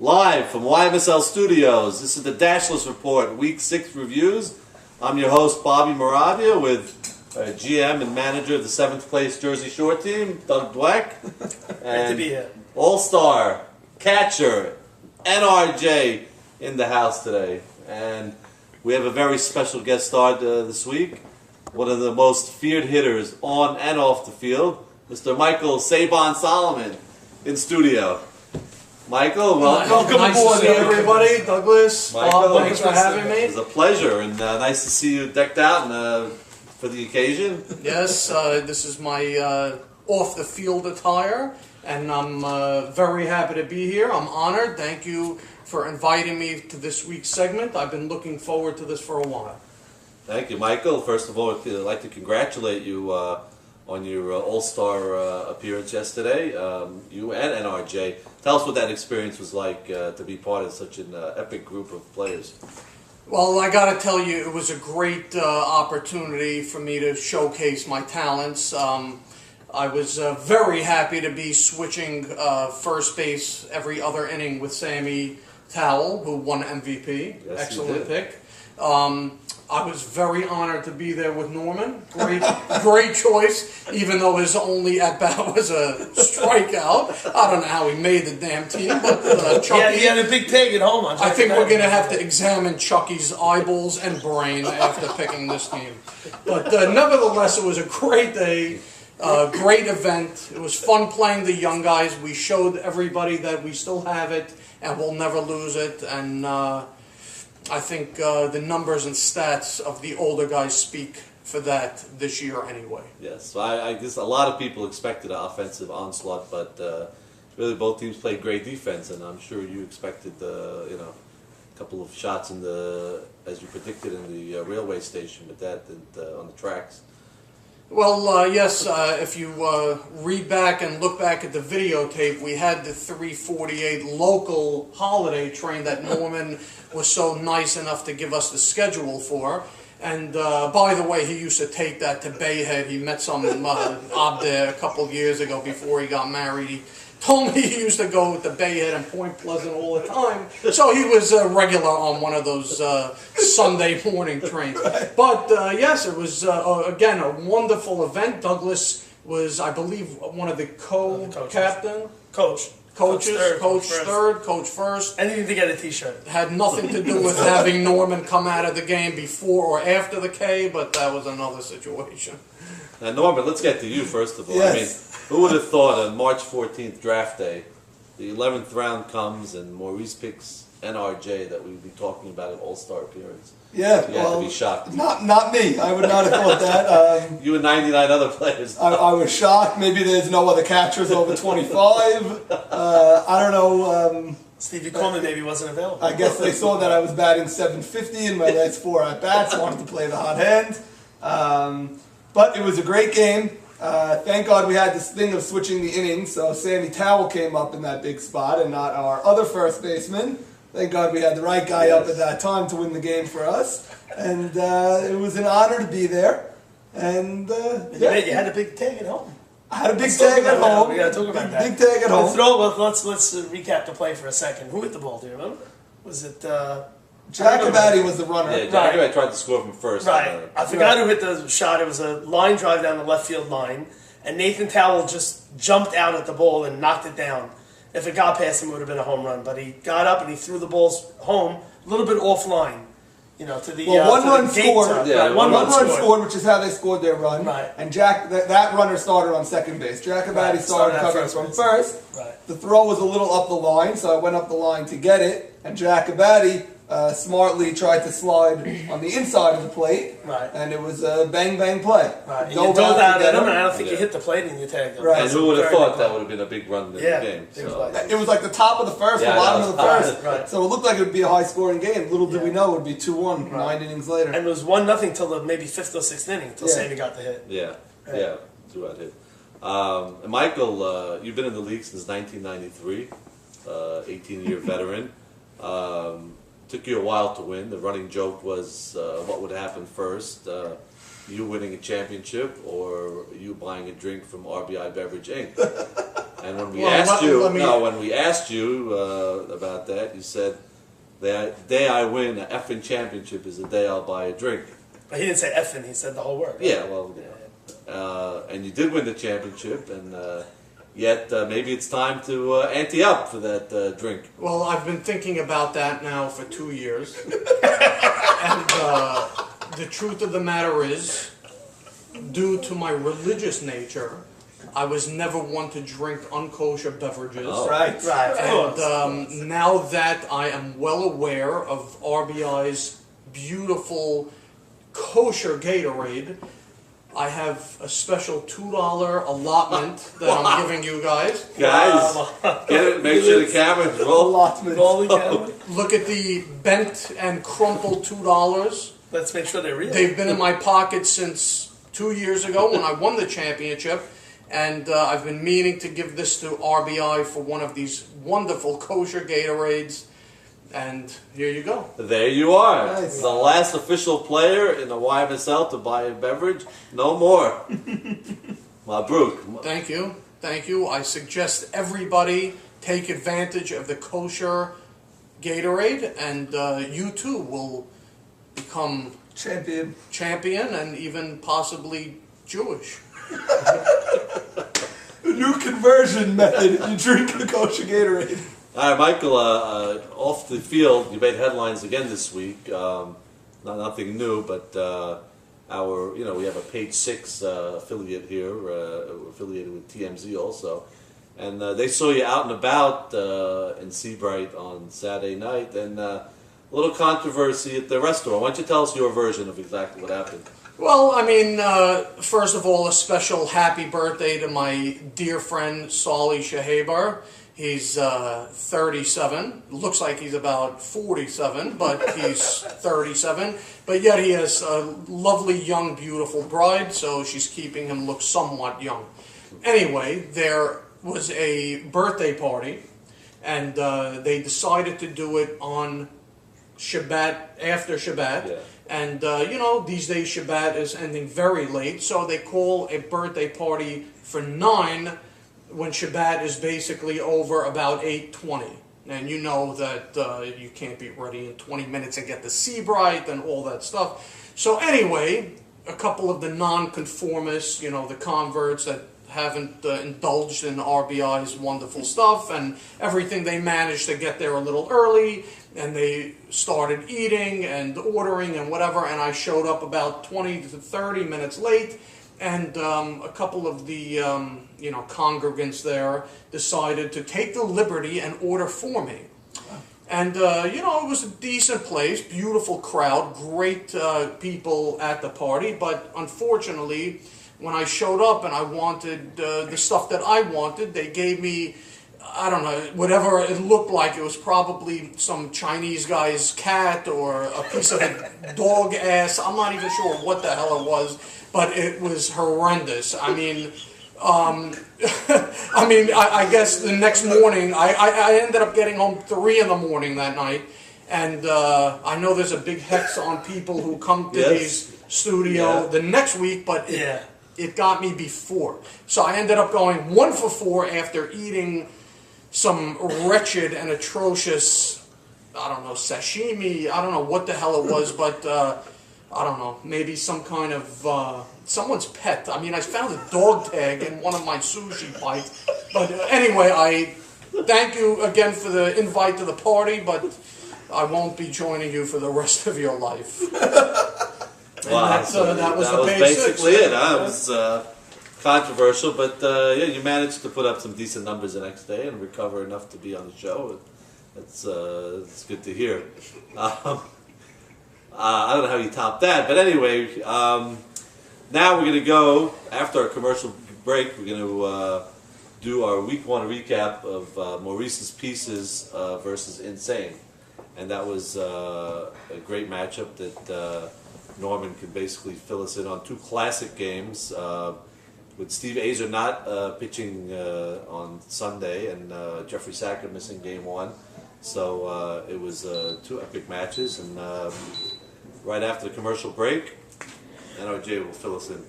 Live from YMSL Studios, this is the Dashless Report, Week 6 reviews. I'm your host, Bobby Morabia, with GM and manager of the 7th place Jersey Shore team, Doug Dweck. Great to be here. All-star, catcher, NRJ in the house today. And we have a very special guest star this week, one of the most feared hitters on and off the field, Mr. Michael Sabon Salomon in studio. Michael, welcome. Welcome aboard, everybody. Douglas, Michael, thanks for having me. It's a pleasure, and nice to see you decked out for the occasion. Yes, this is my off-the-field attire, and I'm very happy to be here. I'm honored. Thank you for inviting me to this week's segment. I've been looking forward to this for a while. Thank you, Michael. First of all, I'd like to congratulate you on your All-Star appearance yesterday, you and NRJ. Tell us what that experience was like to be part of such an epic group of players. Well, I got to tell you, it was a great opportunity for me to showcase my talents. I was very happy to be switching first base every other inning with Sammy Towell, who won MVP. Yes, excellent pick. I was very honored to be there with Norman. Great choice, even though his only at-bat was a strikeout. I don't know how he made the damn team, but Chucky... Yeah, he had a big pig at home. I think we're going to have to examine Chucky's eyeballs and brain after picking this team. But nevertheless, it was a great day, great event. It was fun playing the young guys. We showed everybody that we still have it and we'll never lose it. And I think the numbers and stats of the older guys speak for that this year anyway. Yes, so I guess a lot of people expected an offensive onslaught, but really both teams played great defense, and I'm sure you expected a couple of shots in as you predicted in the railway station with that on the tracks. Well, yes, if you read back and look back at the videotape, we had the 348 local holiday train that Norman was so nice enough to give us the schedule for. And by the way, he used to take that to Bayhead. He met some ob there a couple of years ago before he got married. He told me he used to go to Bayhead and Point Pleasant all the time. So he was regular on one of those Sunday morning trains. But yes, it was, again, a wonderful event. Douglas was, I believe, one of the co-captain. Coaches, coach third, coach first. Anything to get a T-shirt. Had nothing to do with having Norman come out of the game before or after the K, but that was another situation. Now, Norman, let's get to you first of all. Yes. I mean, who would have thought on March 14th draft day, the 11th round comes and Maurice picks NRJ that we'd be talking about an All-Star appearance? Yeah, You had to be shocked. Not me. I would not have thought that. You and 99 other players. I was shocked. Maybe there's no other catchers over 25. I don't know. Stevie Coleman maybe wasn't available. I guess they saw that I was batting 750 in my last 4 at-bats, wanted to play the hot hand. But it was a great game. Thank God we had this thing of switching the innings, so Sammy Towell came up in that big spot and not our other first baseman. Thank God we had the right guy up at that time to win the game for us. And it was an honor to be there. And You had a big tag at home. I had a big tag at home. We got to talk about that. Big tag at home. Let's recap the play for a second. Who hit the ball? Do you remember? Was it Jacobati was the runner. Yeah, Jacobati tried to score from first. Right. I forgot who hit the shot. It was a line drive down the left field line, and Nathan Towell just jumped out at the ball and knocked it down. If it got past him, it would have been a home run. But he got up and he threw the balls home, a little bit offline, to the one run scored. Yeah, right, one run scored, which is how they scored their run. Right. And that runner started on second base. Jacobati started covering from first. Right. The throw was a little up the line, so I went up the line to get it. And Jacobati smartly tried to slide on the inside of the plate. Right. And it was a bang play. Right. You dove out at him, and I don't think you hit the plate and you tagged him. Right. And who would have thought that would have been a big run in the game? So. It was like the top of the first, Yeah, the bottom of the first. Right. So it looked like it would be a high-scoring game. Little did we know it would be 2-1 9 innings later. And it was 1-0 till the maybe 5th or 6th inning, until Sammy got the hit. Yeah, throughout hit. And Michael, you've been in the league since 1993, 18-year veteran. Took you a while to win. The running joke was what would happen first, you winning a championship or you buying a drink from RBI Beverage Inc. And when we Well, asked let- you, let me- when we asked you about that, you said the day I win an effing championship is the day I'll buy a drink. But he didn't say effing, he said the whole word. Right? Yeah, well, and you did win the championship, and yet maybe it's time to ante up for that drink. Well, I've been thinking about that now for 2 years. And the truth of the matter is, due to my religious nature, I was never one to drink unkosher beverages. Oh. Right. Right, of course. And now that I am well aware of RBI's beautiful kosher Gatorade, I have a special $2 allotment that I'm giving you guys. Guys, get it, make sure the cameras roll. Allotment. Rolling camera. Look at the bent and crumpled $2. Let's make sure they're real. They've been in my pocket since 2 years ago when I won the championship, and I've been meaning to give this to RBI for one of these wonderful kosher Gatorades, and here you go. There you are. Nice. The last official player in the YMSL to buy a beverage. No more. Mabruk. Thank you. Thank you. I suggest everybody take advantage of the kosher Gatorade, and you too will become Champion. champion and even possibly Jewish. New conversion method. You drink the kosher Gatorade. All right, Michael, off the field, you made headlines again this week. Nothing new, but we have a Page 6 affiliate here, affiliated with TMZ also. And they saw you out and about in Seabright on Saturday night, and a little controversy at the restaurant. Why don't you tell us your version of exactly what happened? Well, I mean, first of all, a special happy birthday to my dear friend Sali Shahabar. He's 37. Looks like he's about 47, but he's 37. But yet he has a lovely, young, beautiful bride, so she's keeping him look somewhat young. Anyway, there was a birthday party, and they decided to do it on Shabbat, after Shabbat. Yeah. And, these days Shabbat is ending very late, so they call a birthday party for 9 when Shabbat is basically over about 8:20. And you know that you can't be ready in 20 minutes and get the Seabright and all that stuff. So anyway, a couple of the non-conformists, the converts that haven't indulged in RBI's wonderful stuff and everything, they managed to get there a little early, and they started eating and ordering and whatever, and I showed up about 20 to 30 minutes late, and a couple of the congregants there decided to take the liberty and order for me. And, it was a decent place, beautiful crowd, great people at the party, but unfortunately, when I showed up and I wanted the stuff that I wanted, they gave me, I don't know, whatever it looked like. It was probably some Chinese guy's cat or a piece of a dog ass. I'm not even sure what the hell it was, but it was horrendous. I mean, I guess the next morning, I ended up getting home 3 in the morning that night, and I know there's a big hex on people who come to these studio the next week, but it got me before. So I ended up going 1 for 4 after eating some wretched and atrocious, I don't know, sashimi. I don't know what the hell it was, but I don't know, maybe some kind of someone's pet. I mean, I found a dog tag in one of my sushi bites. But anyway, I thank you again for the invite to the party, but I won't be joining you for the rest of your life. Wow, that was the basically basics. it. Huh? It was controversial, but you managed to put up some decent numbers the next day and recover enough to be on the show. It's good to hear. I don't know how you top that, but anyway, now we're going to go, after our commercial break, we're going to do our week 1 recap of Maurice's Pieces versus Insane. And that was a great matchup that Norman could basically fill us in on 2 classic games, with Steve Azer not pitching on Sunday and Jeffrey Sacker missing game 1. So it was 2 epic matches, and right after the commercial break, NRJ will fill us in.